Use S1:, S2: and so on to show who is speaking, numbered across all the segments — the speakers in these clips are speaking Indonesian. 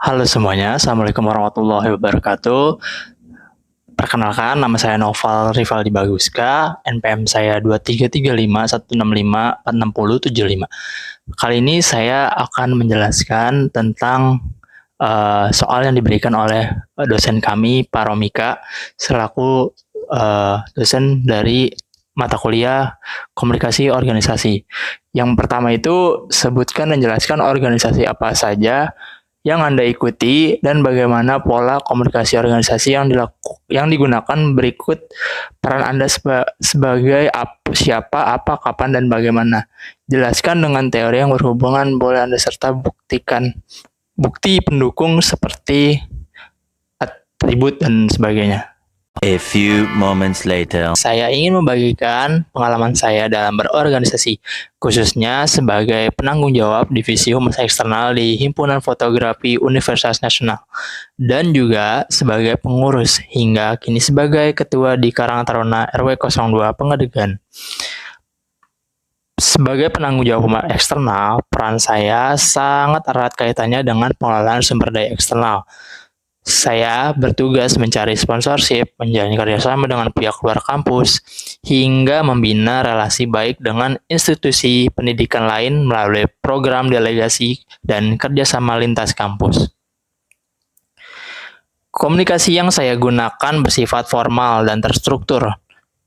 S1: Halo semuanya, Assalamualaikum warahmatullahi wabarakatuh. Perkenalkan, nama saya Noval Rivaldi Baguska, NPM saya 233516546075. Kali ini saya akan menjelaskan tentang soal yang diberikan oleh dosen kami, Pak Romika, selaku dosen dari mata kuliah komunikasi organisasi. Yang pertama itu, sebutkan dan jelaskan organisasi apa saja yang Anda ikuti dan bagaimana pola komunikasi organisasi yang digunakan. Berikut peran Anda sebagai siapa, apa, kapan, dan bagaimana. Jelaskan dengan teori yang berhubungan, boleh Anda serta buktikan bukti pendukung seperti atribut dan sebagainya.
S2: A few moments later.
S1: Saya ingin membagikan pengalaman saya dalam berorganisasi, khususnya sebagai penanggung jawab divisi humas eksternal di Himpunan Fotografi Universitas Nasional, dan juga sebagai pengurus hingga kini sebagai ketua di Karang Taruna RW 02 Pengadegan. Sebagai penanggung jawab humas eksternal, peran saya sangat erat kaitannya dengan pengelolaan sumber daya eksternal. Saya bertugas mencari sponsorship, menjalin kerjasama dengan pihak luar kampus, hingga membina relasi baik dengan institusi pendidikan lain melalui program delegasi dan kerjasama lintas kampus. Komunikasi yang saya gunakan bersifat formal dan terstruktur.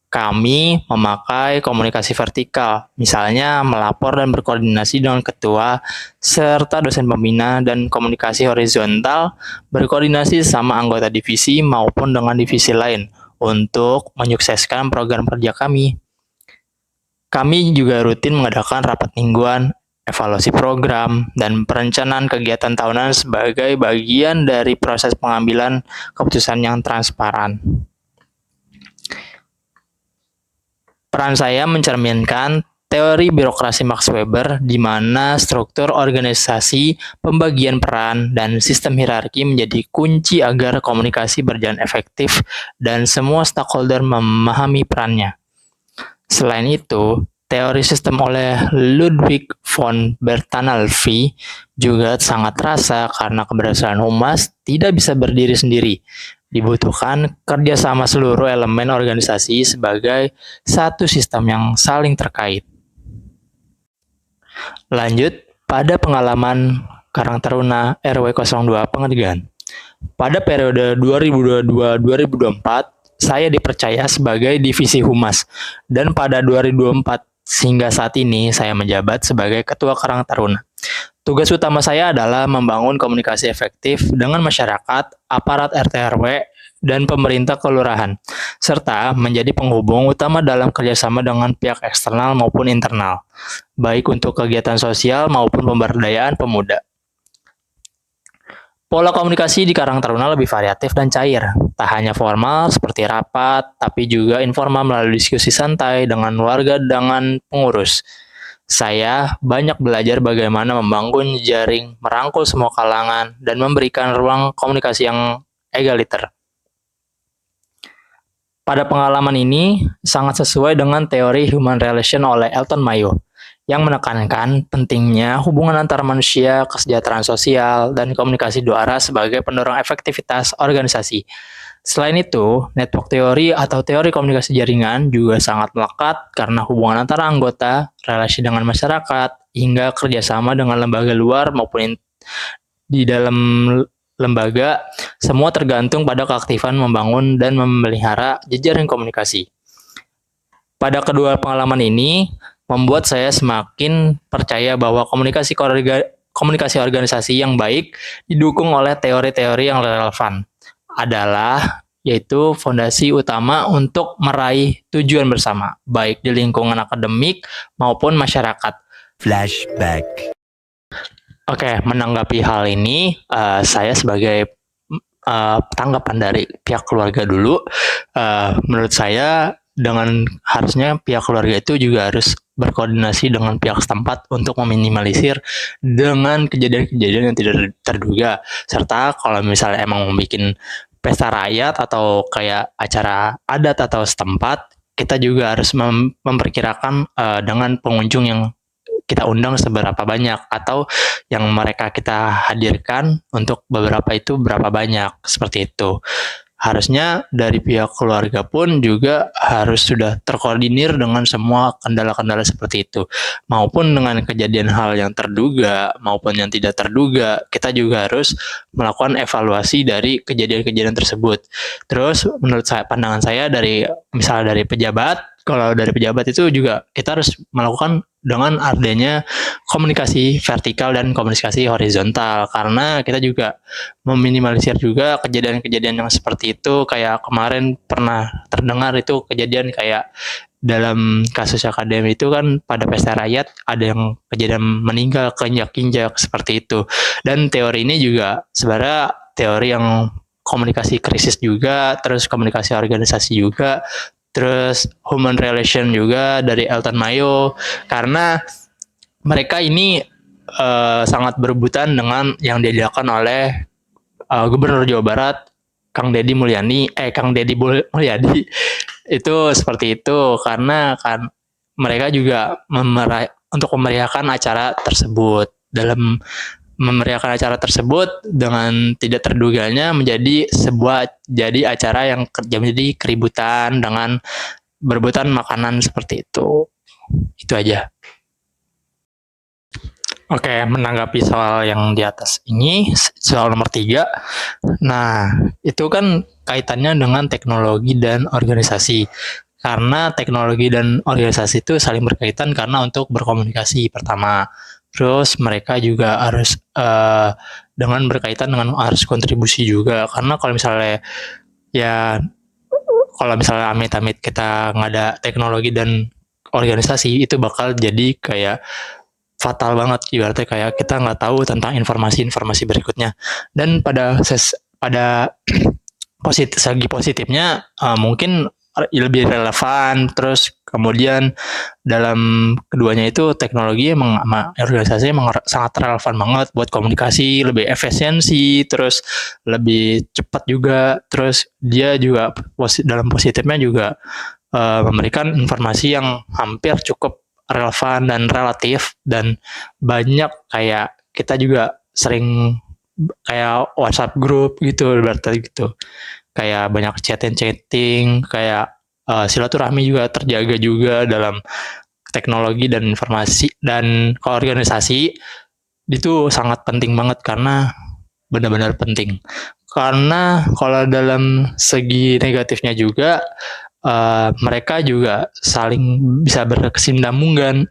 S1: Kami memakai komunikasi vertikal, misalnya melapor dan berkoordinasi dengan ketua serta dosen pembina, dan komunikasi horizontal berkoordinasi sama anggota divisi maupun dengan divisi lain untuk menyukseskan program kerja kami. Kami juga rutin mengadakan rapat mingguan, evaluasi program, dan perencanaan kegiatan tahunan sebagai bagian dari proses pengambilan keputusan yang transparan. Peran saya mencerminkan teori birokrasi Max Weber, di mana struktur organisasi, pembagian peran, dan sistem hierarki menjadi kunci agar komunikasi berjalan efektif dan semua stakeholder memahami perannya. Selain itu, teori sistem oleh Ludwig von Bertalanffy juga sangat terasa karena keberhasilan humas tidak bisa berdiri sendiri. Dibutuhkan kerjasama seluruh elemen organisasi sebagai satu sistem yang saling terkait. Lanjut, pada pengalaman Karang Taruna RW 02 Pengadegan. Pada periode 2022-2024, saya dipercaya sebagai divisi humas, dan pada 2024 hingga saat ini saya menjabat sebagai ketua Karang Taruna. Tugas utama saya adalah membangun komunikasi efektif dengan masyarakat, aparat RT/RW, dan pemerintah kelurahan, serta menjadi penghubung utama dalam kerjasama dengan pihak eksternal maupun internal, baik untuk kegiatan sosial maupun pemberdayaan pemuda. Pola komunikasi di Karang Taruna lebih variatif dan cair, tak hanya formal seperti rapat, tapi juga informal melalui diskusi santai dengan warga dengan pengurus. Saya banyak belajar bagaimana membangun jaring, merangkul semua kalangan, dan memberikan ruang komunikasi yang egaliter. Pada pengalaman ini, sangat sesuai dengan teori human relation oleh Elton Mayo, yang menekankan pentingnya hubungan antara manusia, kesejahteraan sosial, dan komunikasi dua arah sebagai pendorong efektivitas organisasi. Selain itu, network teori atau teori komunikasi jaringan juga sangat melekat karena hubungan antara anggota, relasi dengan masyarakat, hingga kerjasama dengan lembaga luar maupun di dalam lembaga, semua tergantung pada keaktifan membangun dan memelihara jejaring komunikasi. Pada kedua pengalaman ini, membuat saya semakin percaya bahwa komunikasi organisasi yang baik didukung oleh teori-teori yang relevan yaitu fondasi utama untuk meraih tujuan bersama, baik di lingkungan akademik maupun masyarakat.
S2: Flashback.
S1: Oke, menanggapi hal ini, saya sebagai tanggapan dari pihak keluarga dulu, menurut saya harusnya pihak keluarga itu juga harus berkoordinasi dengan pihak setempat untuk meminimalisir dengan kejadian-kejadian yang tidak terduga, serta kalau misalnya emang membuat pesta rakyat atau kayak acara adat atau setempat, kita juga harus memperkirakan dengan pengunjung yang kita undang seberapa banyak, atau yang mereka kita hadirkan untuk beberapa itu berapa banyak, seperti itu. Harusnya dari pihak keluarga pun juga harus sudah terkoordinir dengan semua kendala-kendala seperti itu. Maupun dengan kejadian hal yang terduga maupun yang tidak terduga, kita juga harus melakukan evaluasi dari kejadian-kejadian tersebut. Terus menurut saya, pandangan saya dari misalnya dari pejabat, kalau dari pejabat itu juga kita harus melakukan dengan adanya komunikasi vertikal dan komunikasi horizontal, karena kita juga meminimalisir juga kejadian-kejadian yang seperti itu. Kayak kemarin pernah terdengar itu kejadian kayak dalam kasus akademi itu kan pada pesta rakyat ada yang kejadian meninggal keinjak-injak seperti itu. Dan teori ini juga sebenarnya teori yang komunikasi krisis juga, terus komunikasi organisasi juga, terus human relation juga dari Elton Mayo, karena mereka ini sangat berebutan dengan yang diajarkan oleh Gubernur Jawa Barat Kang Deddy Mulyadi itu seperti itu, karena kan mereka juga untuk memeriahkan acara tersebut. Dalam memeriahkan acara tersebut dengan tidak terduganya jadi acara yang menjadi keributan dengan berebutan makanan seperti itu. Itu aja. Oke, menanggapi soal yang di atas ini, soal nomor 3. Nah, itu kan kaitannya dengan teknologi dan organisasi. Karena teknologi dan organisasi itu saling berkaitan karena untuk berkomunikasi pertama. Terus mereka juga harus dengan berkaitan dengan harus kontribusi juga. Karena kalau misalnya amit-amit kita nggak ada teknologi dan organisasi, itu bakal jadi kayak fatal banget, ibaratnya kayak kita nggak tahu tentang informasi-informasi berikutnya. Dan pada segi positifnya mungkin lebih relevan. Terus kemudian dalam keduanya itu teknologi organisasi emang sangat relevan banget buat komunikasi, lebih efisiensi, terus lebih cepat juga. Terus dia juga dalam positifnya juga memberikan informasi yang hampir cukup relevan dan relatif, dan banyak kayak kita juga sering kayak WhatsApp group gitu, berarti gitu. Kayak banyak chatting, kayak silaturahmi juga terjaga juga dalam teknologi dan informasi. Dan organisasi itu sangat penting banget, karena benar-benar penting. Karena kalau dalam segi negatifnya juga mereka juga saling bisa berkesinambungan.